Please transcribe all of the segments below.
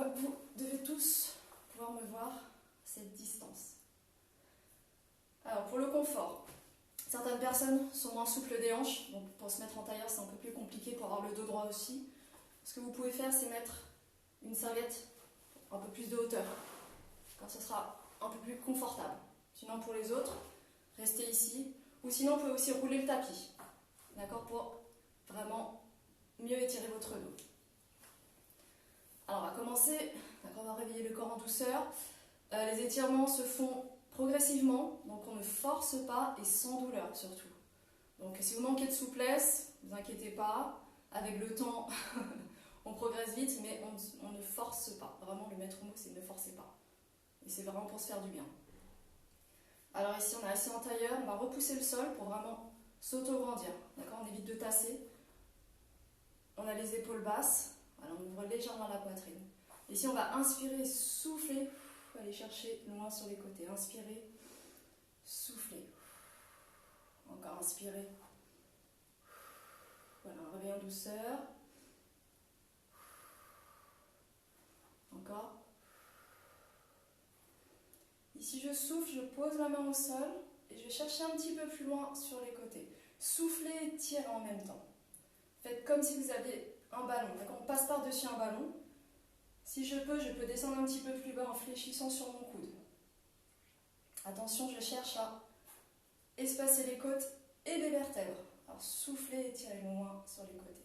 vous devez tous pouvoir me voir à cette distance. Alors pour le confort, certaines personnes sont moins souples des hanches, donc pour se mettre en tailleur c'est un peu plus compliqué pour avoir le dos droit aussi. Ce que vous pouvez faire c'est mettre une serviette un peu plus de hauteur, car ce sera un peu plus confortable. Sinon pour les autres, restez ici, ou sinon vous pouvez aussi rouler le tapis, d'accord, pour vraiment mieux étirer votre dos. Alors on va commencer, on va réveiller le corps en douceur. Les étirements se font progressivement, donc on ne force pas et sans douleur surtout. Donc si vous manquez de souplesse, ne vous inquiétez pas, avec le temps on progresse vite, mais on ne force pas. Vraiment le maître mot c'est ne forcez pas. Et c'est vraiment pour se faire du bien. Alors ici on est assis en tailleur, on va repousser le sol pour vraiment s'auto-grandir. D'accord, on évite de tasser. On a les épaules basses, alors on ouvre légèrement la poitrine. Ici on va inspirer, souffler, aller chercher loin sur les côtés. Inspirer, souffler. Encore inspirer. Voilà, un réveil en douceur. Encore. Ici je souffle, je pose la main au sol et je vais chercher un petit peu plus loin sur les côtés. Soufflez et tirez en même temps. Faites comme si vous aviez un ballon. On passe par-dessus un ballon. Si je peux descendre un petit peu plus bas en fléchissant sur mon coude. Attention, je cherche à espacer les côtes et les vertèbres. Alors soufflez et tirez loin sur les côtés.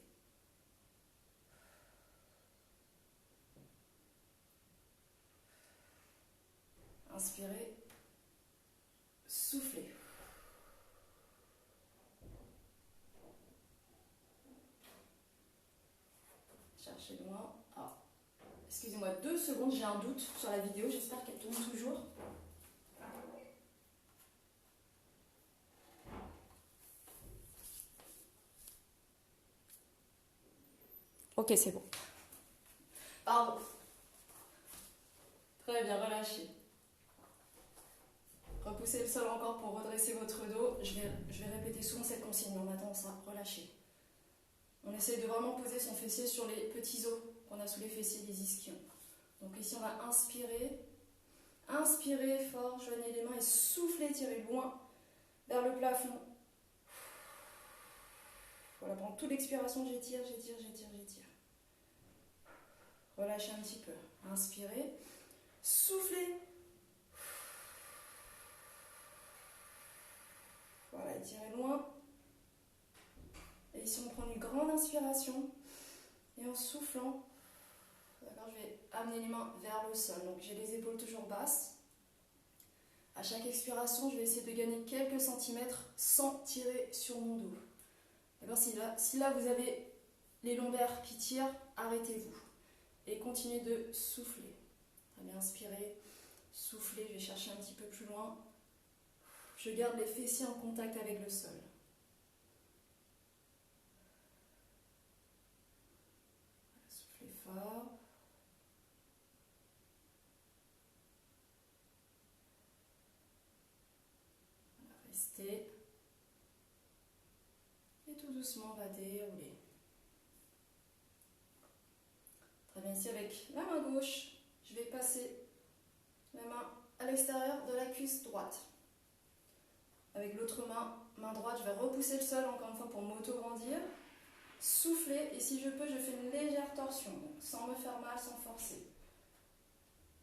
Inspirez, soufflez. Cherchez loin. Ah, excusez-moi 2 secondes, j'ai un doute sur la vidéo, j'espère qu'elle tourne toujours. Ok, c'est bon. Pardon. Très bien, relâchez. Repoussez le sol encore pour redresser votre dos. Je vais répéter souvent cette consigne. On a tendance à relâcher. On essaie de vraiment poser son fessier sur les petits os qu'on a sous les fessiers des ischions. Donc ici, on va inspirer. Inspirez fort, joignez les mains et soufflez, tirez loin vers le plafond. Voilà, pendant toute l'expiration, j'étire, j'étire, j'étire, j'étire. Relâchez un petit peu. Inspirez. Soufflez. Voilà, étirez loin. Et ici, on prend une grande inspiration. Et en soufflant, d'accord, je vais amener les mains vers le sol. Donc, j'ai les épaules toujours basses. À chaque expiration, je vais essayer de gagner quelques centimètres sans tirer sur mon dos. D'accord, si là, vous avez les lombaires qui tirent, arrêtez-vous. Et continuez de souffler. Très bien, inspirez, soufflez, je vais chercher un petit peu plus loin. Je garde les fessiers en contact avec le sol. Soufflez fort. Restez. Et tout doucement, on va dérouler. Très bien, ici avec la main gauche, je vais passer la main à l'extérieur de la cuisse droite. Avec l'autre main droite, je vais repousser le sol encore une fois pour m'auto-grandir. Souffler, et si je peux, je fais une légère torsion, donc sans me faire mal, sans forcer.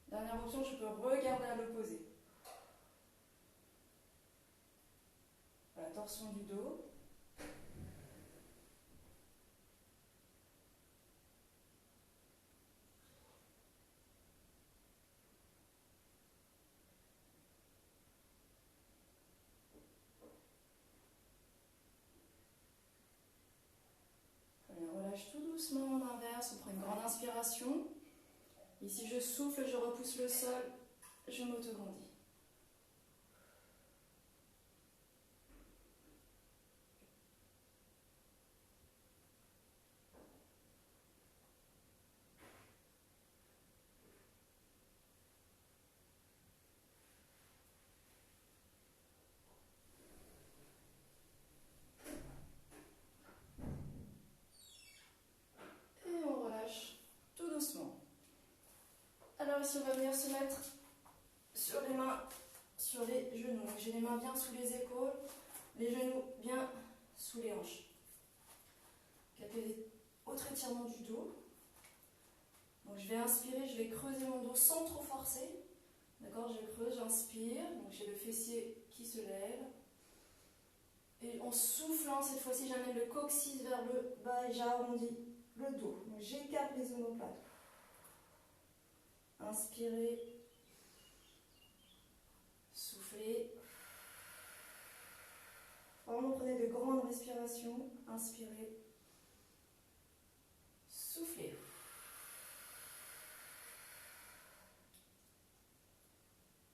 Dernière option, je peux regarder à l'opposé. Voilà, torsion du dos. On relâche tout doucement en inverse, on prend une grande inspiration. Et si je souffle, je repousse le sol, je m'auto-grandis. Et on relâche tout doucement. ici, on va venir se mettre sur les mains, sur les genoux. J'ai les mains bien sous les épaules, les genoux bien sous les hanches. Capez autre étirement du dos. Donc je vais inspirer, je vais creuser mon dos sans trop forcer. D'accord, je creuse, j'inspire. Donc j'ai le fessier qui se lève. Et en soufflant, cette fois-ci, j'amène le coccyx vers le bas et j'arrondis le dos. Donc j'écarte les omoplates. Inspirez. Soufflez. Vraiment, prenez de grandes respirations. Inspirez. Soufflez.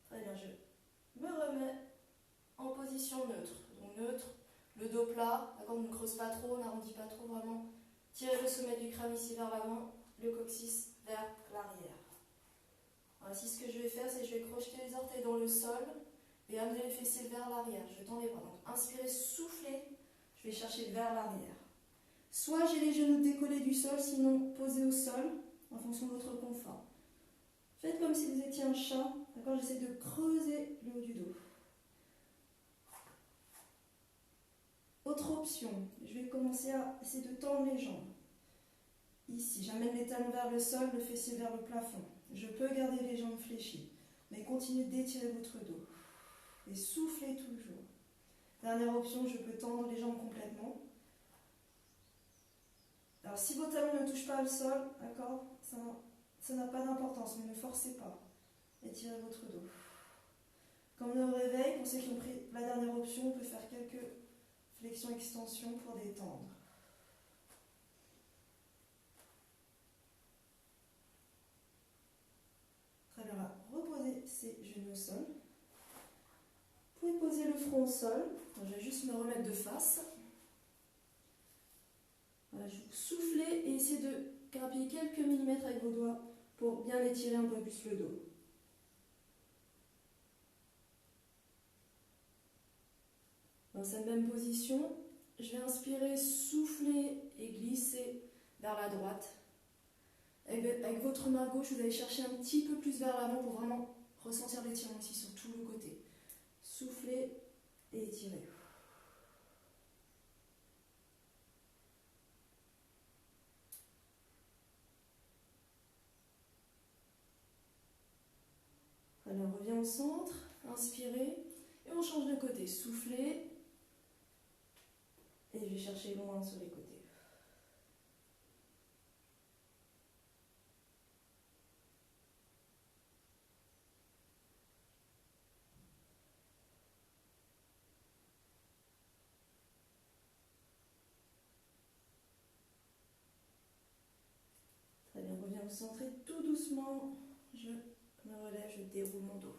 Très bien, je me remets en position neutre. Donc neutre, le dos plat, d'accord, on ne creuse pas trop, on n'arrondit pas trop, vraiment. Tirez le sommet du crâne ici vers l'avant, le coccyx vers l'arrière. Ainsi, ce que je vais faire, c'est que je vais crocheter les orteils dans le sol et amener les fessiers vers l'arrière. Je tends les bras. Donc inspirez, soufflez, je vais chercher vers l'arrière. Soit j'ai les genoux décollés du sol, sinon posés au sol, en fonction de votre confort. Faites comme si vous étiez un chat, d'accord, j'essaie de creuser le haut du dos. Autre option, je vais commencer à essayer de tendre les jambes. Ici, j'amène les talons vers le sol, le fessier vers le plafond. Je peux garder les jambes fléchies, mais continuez d'étirer votre dos. Et soufflez toujours. Dernière option, je peux tendre les jambes complètement. Alors, si vos talons ne touchent pas le sol, d'accord, ça n'a pas d'importance, mais ne forcez pas. Étirez votre dos. Quand on est au réveil, pour ceux qui ont pris la dernière option, on peut faire quelques flexions-extensions pour détendre. Très bien, on va reposer ses genoux au sol. Vous pouvez poser le front au sol. Je vais juste me remettre de face. Voilà, je vous soufflez et essayez de grappiller quelques millimètres avec vos doigts pour bien étirer un peu plus le dos. Dans cette même position, je vais inspirer, souffler et glisser vers la droite. Avec votre main gauche, vous allez chercher un petit peu plus vers l'avant pour vraiment ressentir l'étirement ici sur tout le côté. Soufflez et étirez. Alors, on revient au centre, inspirez et on change de côté. Soufflez et je vais chercher loin sur les côtés. Très bien, on revient au centre et tout doucement, je me relève, je déroule mon dos.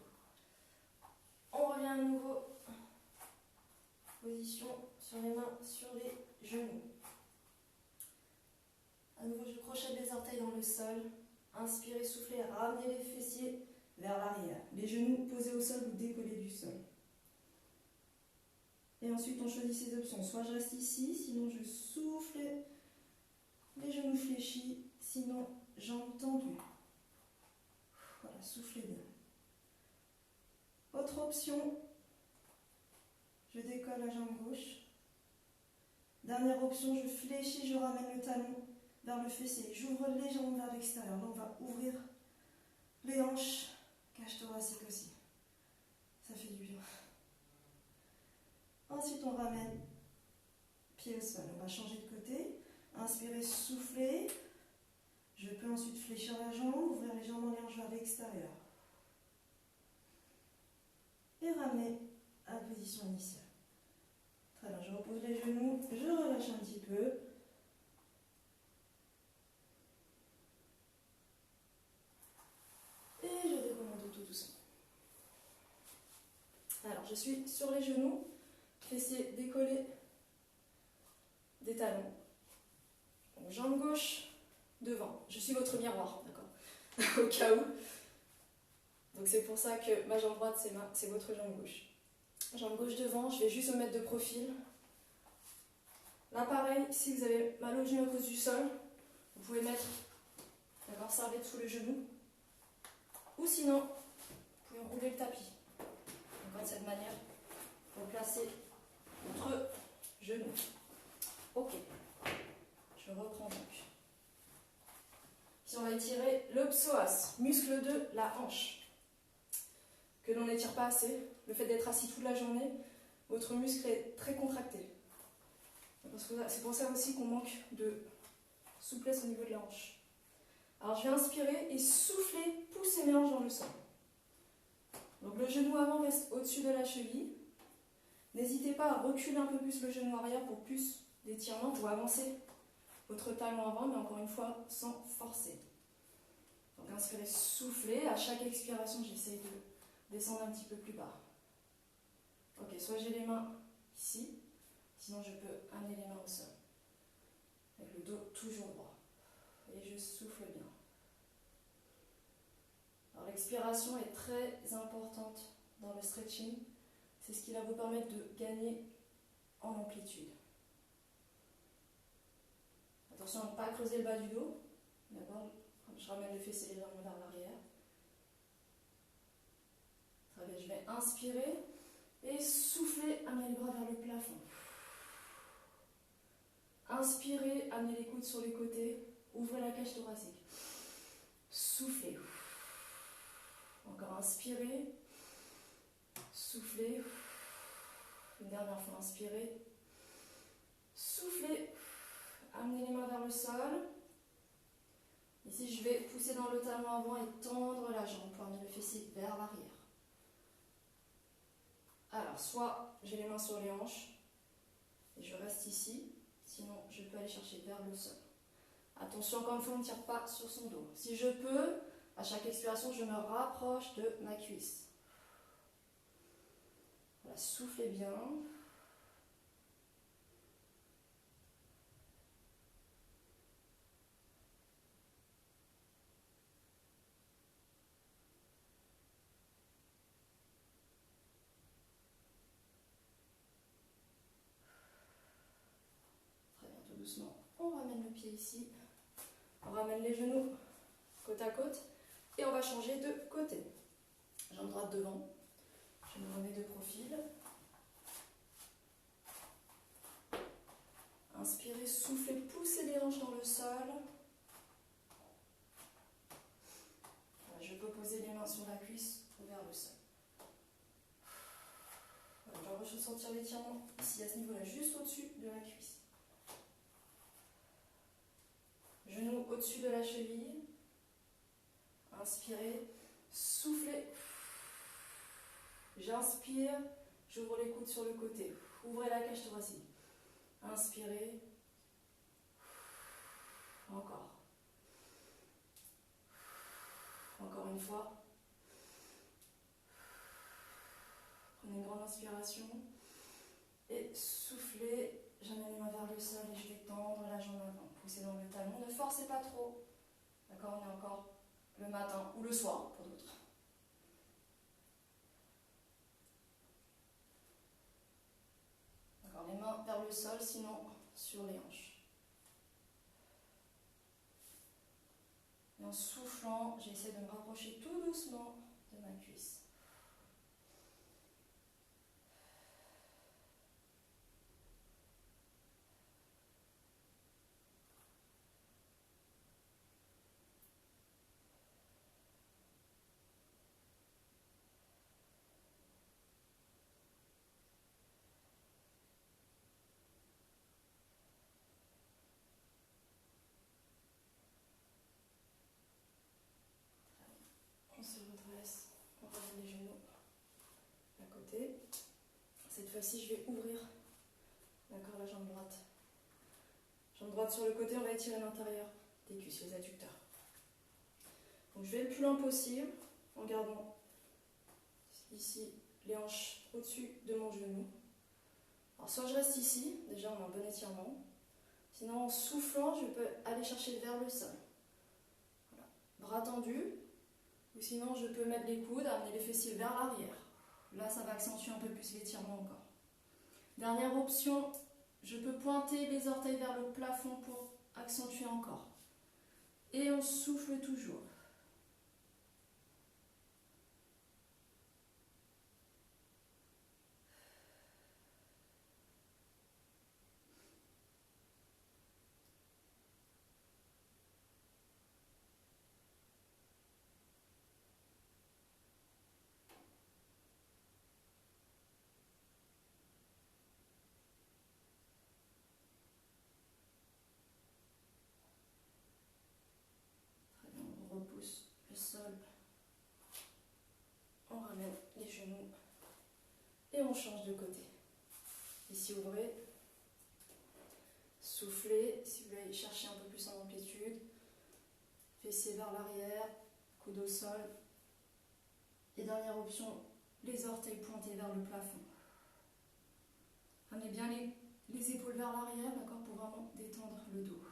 On revient à nouveau. Position sur les mains, sur les genoux. À nouveau, je crochette les orteils dans le sol. Inspirez, soufflez, ramenez les fessiers vers l'arrière. Les genoux posés au sol ou décollés du sol. Et ensuite, on choisit ces options. Soit je reste ici, sinon je souffle, les genoux fléchis, sinon jambes tendues. Voilà, soufflez bien. Autre option, je décolle la jambe gauche. Dernière option, je fléchis, je ramène le talon vers le fessier. J'ouvre légèrement vers l'extérieur. Là, on va ouvrir les hanches, cage thoracique aussi. Ça fait du bien. Ensuite, on ramène pied au sol. On va changer de côté. Inspirez, soufflez. Je peux ensuite fléchir la jambe, ouvrir légèrement les hanches vers l'extérieur. Et ramener à la position initiale. Très bien, je repose les genoux, je relâche un petit peu. Et je déroule mon dos tout doucement. Alors, je suis sur les genoux, fessiers décollés des talons. Donc, jambe gauche devant. Je suis votre miroir, d'accord? Au cas où. Donc, c'est pour ça que ma jambe droite, c'est votre jambe gauche. Jambe gauche devant, je vais juste me mettre de profil. Là, pareil, si vous avez mal au genou à cause du sol, vous pouvez mettre, d'accord, serviette sous le genou. Ou sinon, vous pouvez rouler le tapis. Donc, de cette manière, vous placez votre genou. Ok, je reprends donc. Ici, on va étirer le psoas, muscle de la hanche, que l'on n'étire pas assez. Le fait d'être assis toute la journée, votre muscle est très contracté. C'est pour ça aussi qu'on manque de souplesse au niveau de la hanche. Alors je vais inspirer et souffler, pousser mes hanches dans le sol. Donc le genou avant reste au-dessus de la cheville. N'hésitez pas à reculer un peu plus le genou arrière pour plus d'étirement ou avancer votre talon avant, mais encore une fois sans forcer. Donc inspirez, soufflez. À chaque expiration, j'essaye de descendre un petit peu plus bas. Ok, soit j'ai les mains ici, sinon je peux amener les mains au sol. Avec le dos toujours droit. Et je souffle bien. Alors l'expiration est très importante dans le stretching. C'est ce qui va vous permettre de gagner en amplitude. Attention à ne pas creuser le bas du dos. D'abord, je ramène le fessier légèrement vers l'arrière. Très bien, je vais inspirer et souffler, amener les bras vers le plafond. Inspirez, amenez les coudes sur les côtés, ouvrez la cage thoracique. Soufflez. Encore inspirez, soufflez. Une dernière fois, inspirez, soufflez, amenez les mains vers le sol. Ici, je vais pousser dans le talon avant et tendre la jambe pour amener le fessier vers l'arrière. Alors, soit j'ai les mains sur les hanches et je reste ici, sinon je peux aller chercher vers le sol. Attention, encore une fois, on ne tire pas sur son dos. Si je peux, à chaque expiration, je me rapproche de ma cuisse. Voilà, soufflez bien. Très bien, tout doucement. On ramène le pied ici. On ramène les genoux côte à côte. Et on va changer de côté. Jambe droite devant. Je me remets de profil. Inspirez, soufflez, poussez les hanches dans le sol. Voilà, je peux poser les mains sur la cuisse ou vers le sol. Voilà, je vais ressentir l'étirement ici à ce niveau-là, juste au-dessus de la cuisse. Genoux au-dessus de la cheville. Inspirez, soufflez. J'inspire, j'ouvre les coudes sur le côté. Ouvrez la cage thoracique. Inspirez. Encore. Encore une fois. Prenez une grande inspiration. Et soufflez. J'amène les mains vers le sol et je vais tendre la jambe avant. Poussez dans le talon. Ne forcez pas trop. D'accord, on est encore le matin ou le soir pour d'autres. D'accord, les mains vers le sol, sinon sur les hanches. Et en soufflant, j'essaie de me rapprocher tout doucement de ma cuisse. On se redresse, on ramène les genoux à côté. Cette fois-ci, je vais ouvrir, d'accord, la jambe droite. Jambe droite sur le côté, on va étirer l'intérieur des cuisses, les adducteurs. Donc je vais le plus loin possible en gardant ici les hanches au-dessus de mon genou. Alors soit je reste ici, déjà on a un bon étirement. Sinon en soufflant, je peux aller chercher vers le sol. Voilà. Bras tendus. Ou sinon, je peux mettre les coudes, amener les fessiers vers l'arrière. Là, ça va accentuer un peu plus l'étirement encore. Dernière option, je peux pointer les orteils vers le plafond pour accentuer encore. Et on souffle toujours. Et on change de côté. Ici, ouvrez. Soufflez. Si vous voulez aller chercher un peu plus en amplitude. Fessiers vers l'arrière. Coude au sol. Et dernière option, les orteils pointés vers le plafond. Amenez bien les épaules vers l'arrière, d'accord, pour vraiment détendre le dos.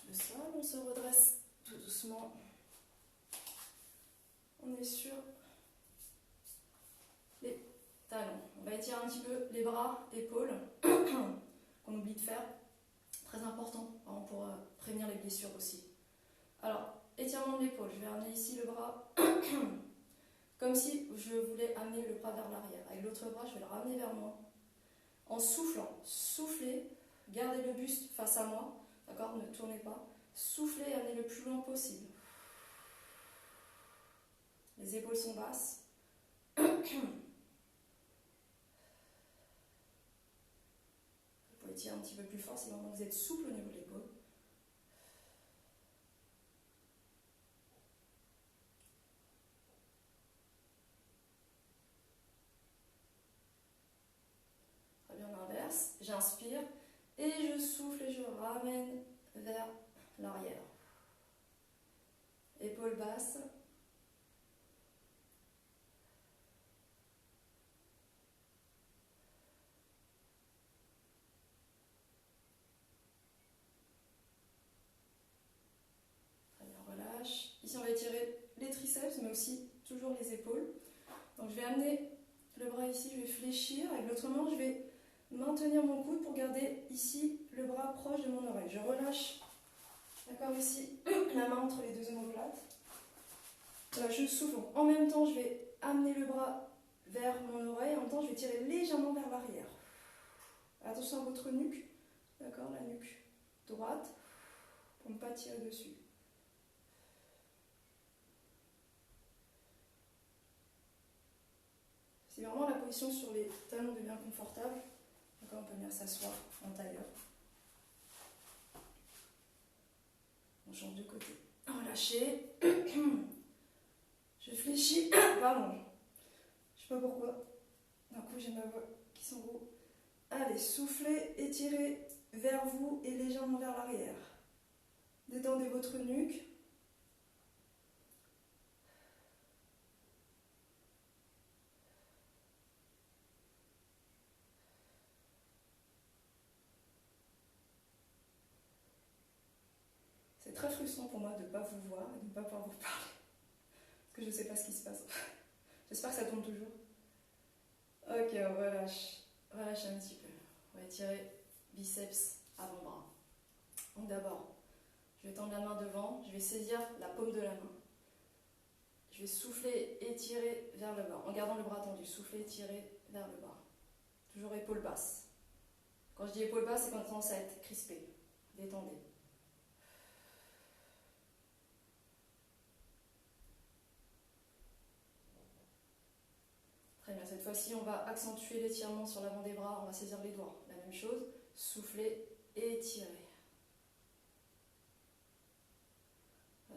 Le sol, on se redresse tout doucement. On est sur les talons. On va étirer un petit peu les bras, épaules, qu'on oublie de faire. Très important pour prévenir les blessures aussi. Alors, étirement de l'épaule. Je vais amener ici le bras comme si je voulais amener le bras vers l'arrière. Avec l'autre bras, je vais le ramener vers moi. En soufflant, soufflez, gardez le buste face à moi. D'accord, ne tournez pas. Soufflez et amenez le plus loin possible. Les épaules sont basses. Vous pouvez tirer un petit peu plus fort si vraiment vous êtes souple au niveau de l'épaule. Très bien, l'inverse. J'inspire et je souffle et je ramène vers l'arrière. Épaules basses. Très bien, relâche. Ici, on va étirer les triceps, mais aussi toujours les épaules. Donc, je vais amener le bras ici, je vais fléchir. Avec l'autre main, je vais maintenir mon coude pour garder ici le bras proche de mon oreille. Je relâche, d'accord, ici, la main entre les deux omoplates. Voilà, je souffle. En même temps, je vais amener le bras vers mon oreille. En même temps, je vais tirer légèrement vers l'arrière. Attention à votre nuque, d'accord, la nuque droite, pour ne pas tirer dessus. Si vraiment la position sur les talons devient confortable, d'accord, on peut venir s'asseoir en tailleur. On change de côté. Relâchez. Je fléchis. Pardon. Je sais pas pourquoi. D'un coup, j'ai ma voix qui s'enroule. Allez, soufflez, étirez vers vous et légèrement vers l'arrière. Détendez votre nuque. C'est très frustrant pour moi de ne pas vous voir et de ne pas pouvoir vous parler. Parce que je ne sais pas ce qui se passe. J'espère que ça tourne toujours. Ok, on relâche. Relâche un petit peu. On va étirer biceps, avant-bras. Donc d'abord, je vais tendre la main devant. Je vais saisir la paume de la main. Je vais souffler, étirer vers le bas. En gardant le bras tendu. Souffler, étirer vers le bas. Toujours épaules basses. Quand je dis épaules basses, c'est quand on commence à être crispé. Détendez. Très bien, cette fois-ci, on va accentuer l'étirement sur l'avant des bras, on va saisir les doigts. La même chose, souffler et étirer.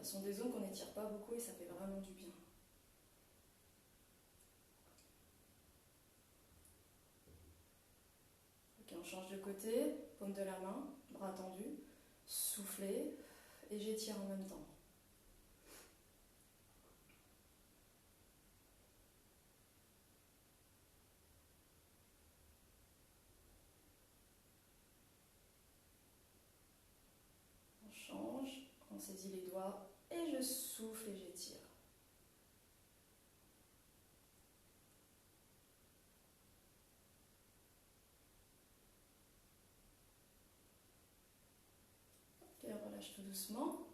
Ce sont des zones qu'on n'étire pas beaucoup et ça fait vraiment du bien. Ok, on change de côté, paume de la main, bras tendus, souffler et j'étire en même temps. On saisit les doigts et je souffle et j'étire. Ok, on relâche tout doucement.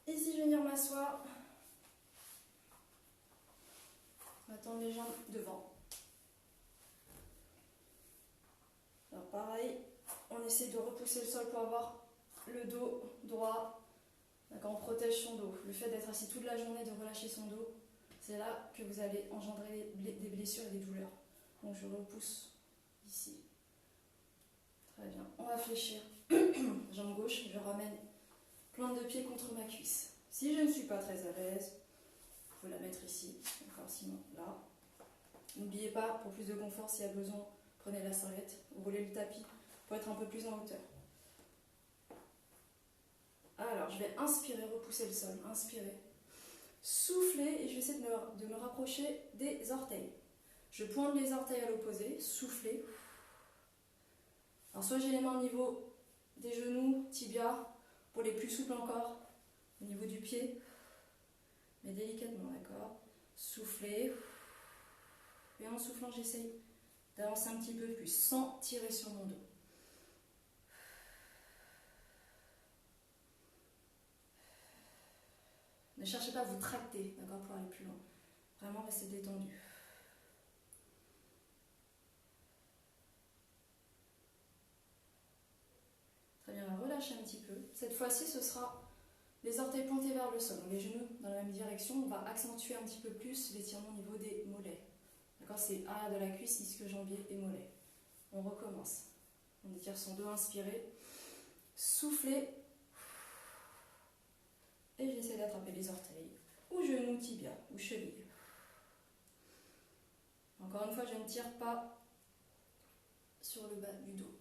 Ici, je vais venir m'asseoir. On va tendre les jambes devant. Alors pareil, on essaie de repousser le sol pour avoir le dos droit. D'accord, on protège son dos. Le fait d'être assis toute la journée, de relâcher son dos, c'est là que vous allez engendrer des blessures et des douleurs. Donc je repousse ici. Très bien. On va fléchir. Jambe gauche, je ramène plante de pied contre ma cuisse. Si je ne suis pas très à l'aise, vous pouvez la mettre ici. D'accord, sinon là. N'oubliez pas, pour plus de confort, s'il y a besoin, prenez la serviette, roulez le tapis pour être un peu plus en hauteur. Alors, je vais inspirer, repousser le sol. Inspirer. Souffler et je vais essayer de me rapprocher des orteils. Je pointe les orteils à l'opposé, souffler. Alors, soit j'ai les mains au niveau des genoux, tibia, pour les plus souples encore, au niveau du pied, mais délicatement, d'accord. Souffler. Et en soufflant, j'essaye d'avancer un petit peu plus, sans tirer sur mon dos. Ne cherchez pas à vous tracter, d'accord, pour aller plus loin. Vraiment, restez détendu. Très bien, on va relâcher un petit peu. Cette fois-ci, ce sera les orteils pointés vers le sol. Les genoux dans la même direction. On va accentuer un petit peu plus l'étirement au niveau des mollets. D'accord, c'est arrière de la cuisse, ischio-jambier et mollet. On recommence. On étire son dos, inspirez. Soufflez. Et j'essaie d'attraper les orteils, ou genoux, tibia, ou cheville. Encore une fois, je ne tire pas sur le bas du dos.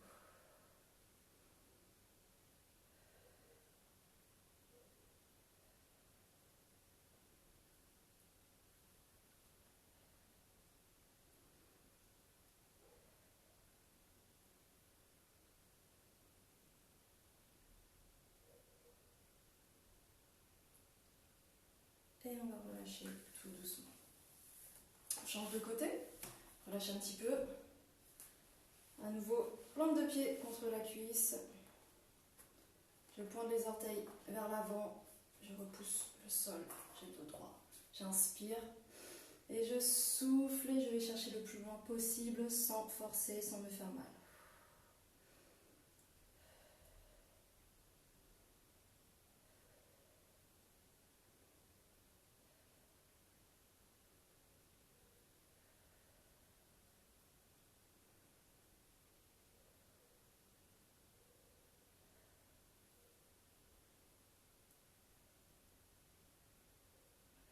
Et on va relâcher tout doucement. On change de côté, relâche un petit peu. À nouveau, plante de pied contre la cuisse. Je pointe les orteils vers l'avant. Je repousse le sol. J'ai le dos droit. J'inspire. Et je souffle et je vais chercher le plus loin possible sans forcer, sans me faire mal.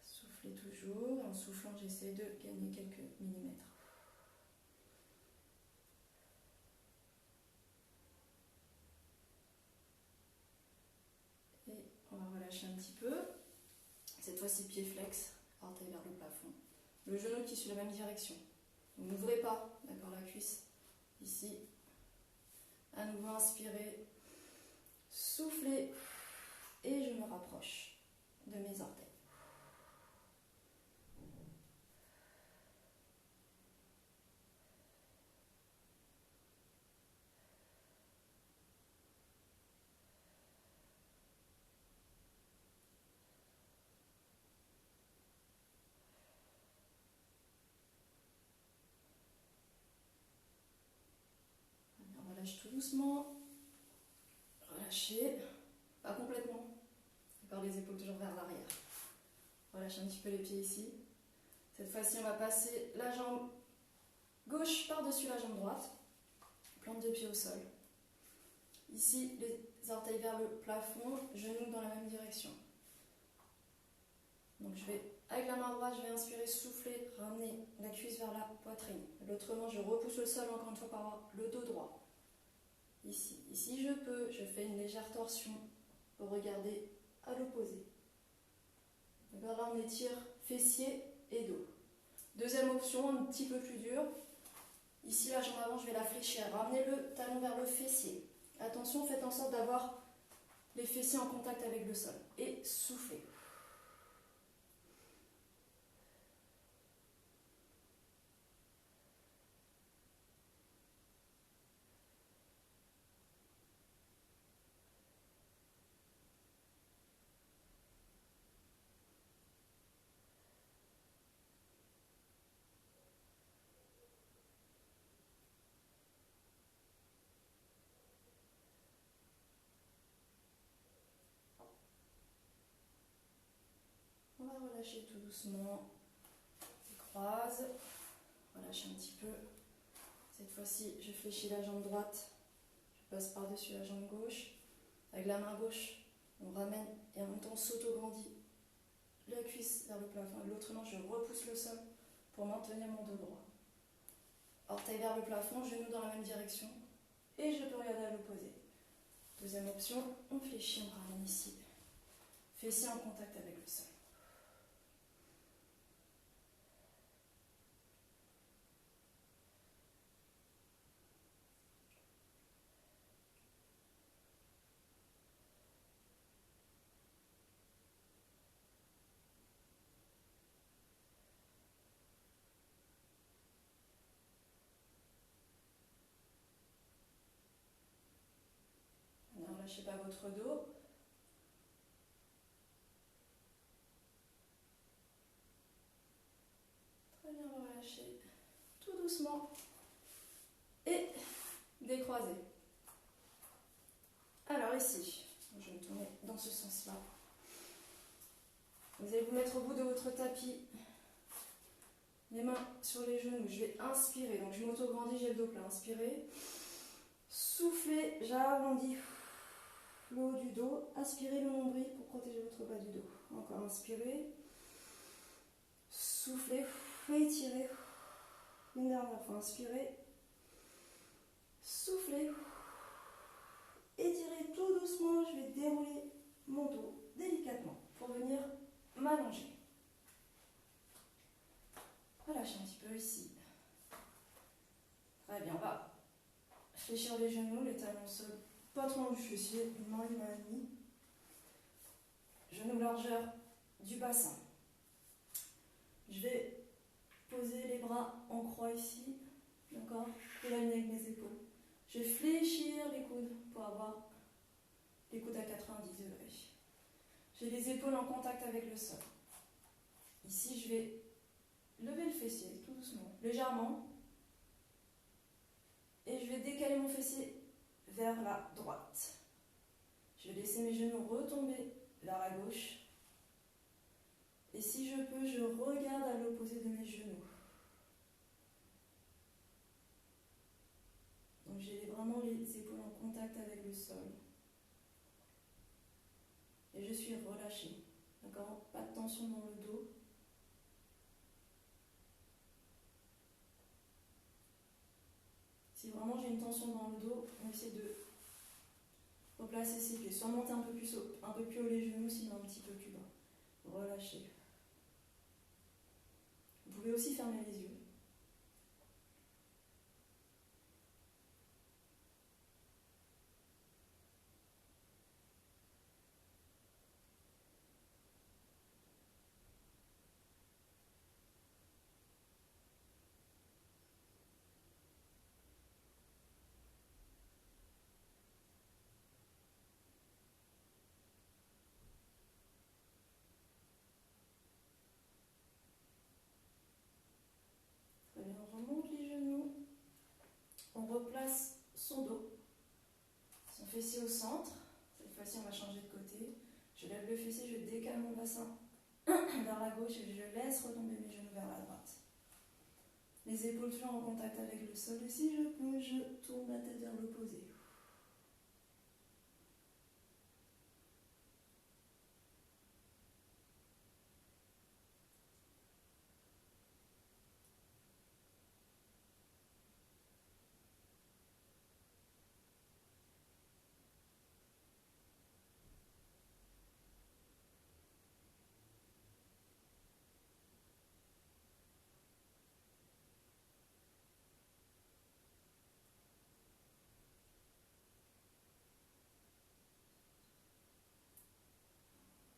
Soufflez toujours. En soufflant, j'essaie de gagner quelques millimètres. Et on va relâcher un petit peu. Cette fois-ci, pied flex, orteil vers le plafond. Le genou qui suit la même direction. Donc n'ouvrez pas, d'accord, la cuisse. Ici. À nouveau, inspirez. Soufflez. Et je me rapproche de mes orteils. On relâche tout doucement. Relâchez. Pas complètement. D'accord, les épaules toujours vers l'arrière. Relâchez un petit peu les pieds ici. Cette fois-ci, on va passer la jambe gauche par-dessus la jambe droite. Plante de pied au sol. Ici, les orteils vers le plafond, genoux dans la même direction. Donc je vais, avec la main droite, je vais inspirer, souffler, ramener la cuisse vers la poitrine. L'autre main, je repousse le sol encore une fois par avoir le dos droit. Ici, je peux, je fais une légère torsion pour regarder à l'opposé. Là, on étire fessier et dos. Deuxième option, un petit peu plus dure. Ici, la jambe avant, je vais la fléchir. Ramenez le talon vers le fessier. Attention, faites en sorte d'avoir les fessiers en contact avec le sol. Et soufflez. relâchez tout doucement. Je croise. Relâchez un petit peu. Cette fois-ci, je fléchis la jambe droite. Je passe par-dessus la jambe gauche. Avec la main gauche, on ramène et en même temps on s'auto-grandit la cuisse vers le plafond. Et de l'autre main, je repousse le sol pour maintenir mon dos droit. Orteil vers le plafond, genoux dans la même direction. Et je peux regarder à l'opposé. Deuxième option, on fléchit, on ramène ici. Fessier en contact avec le sol. Ne relâchez pas votre dos. Très bien, relâchez tout doucement. Et décroisez. Alors ici, je vais me tourner dans ce sens-là. Vous allez vous mettre au bout de votre tapis. Les mains sur les genoux. Je vais inspirer. Donc je m'auto-grandis, j'ai le dos plat. Inspirez. Soufflez, j'arrondis le haut du dos. Inspirez le nombril pour protéger votre bas du dos. Encore inspirez. Soufflez, étirez. Une dernière fois, inspirez. Soufflez. Étirez tout doucement. Je vais dérouler mon dos délicatement pour venir m'allonger. Relâchez un petit peu ici. Très bien, on va fléchir les genoux, les talons au sol, pas trop loin du fessier, une main et demie. Genoux largeur du bassin. Je vais poser les bras en croix ici, d'accord, et aligner avec mes épaules. Je vais fléchir les coudes pour avoir les coudes à 90 degrés. J'ai les épaules en contact avec le sol. Ici, je vais lever le fessier tout doucement, légèrement. Et je vais décaler mon fessier vers la droite. Je vais laisser mes genoux retomber vers la gauche. Et si je peux, je regarde à l'opposé de mes genoux. Donc j'ai vraiment les épaules en contact avec le sol. Et je suis relâchée. D'accord ? Pas de tension dans le dos. Si vraiment j'ai une tension dans le dos, on essaie de replacer ses pieds. Soit monter un peu plus haut les genoux, sinon un petit peu plus bas. Relâchez. Vous pouvez aussi fermer les yeux. Très bien, on remonte les genoux. On replace son dos. Son fessier au centre. Cette fois-ci, on va changer de côté. Je lève le fessier, je décale mon bassin vers la gauche et je laisse retomber mes genoux vers la droite. Les épaules toujours en contact avec le sol. Et si je peux, je tourne la tête vers l'opposé.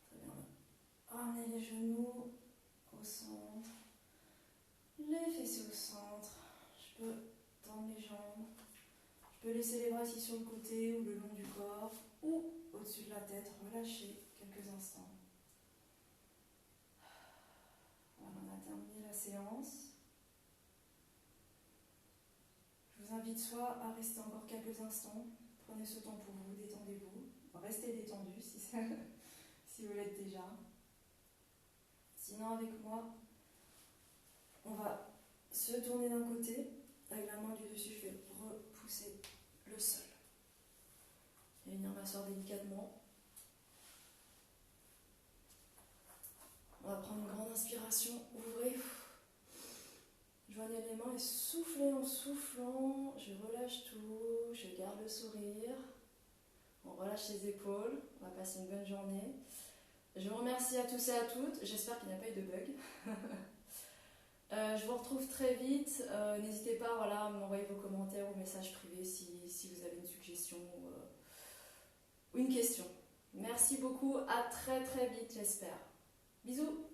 Très bien. Ramenez les genoux au centre. Les fessiers au centre. Je peux tendre les jambes. Je peux laisser les bras ici sur le côté ou le long du corps ou au-dessus de la tête. Relâchez quelques instants. Voilà, on a terminé la séance. Je vous invite soit à rester encore quelques instants. Prenez ce temps pour vous, détendez-vous. Restez détendu si vous l'êtes déjà. Sinon, avec moi, on va se tourner d'un côté. Avec la main du dessus, je vais repousser le sol. Et venir m'asseoir délicatement. On va prendre une grande inspiration. Ouvrez. Joignez les mains et soufflez en soufflant. Je relâche tout. Je garde le sourire. On relâche les épaules. On va passer une bonne journée. Je vous remercie à tous et à toutes. J'espère qu'il n'y a pas eu de bug. Je vous retrouve très vite. N'hésitez pas à m'envoyer vos commentaires ou messages privés si vous avez une suggestion ou une question. Merci beaucoup. À très très vite, j'espère. Bisous.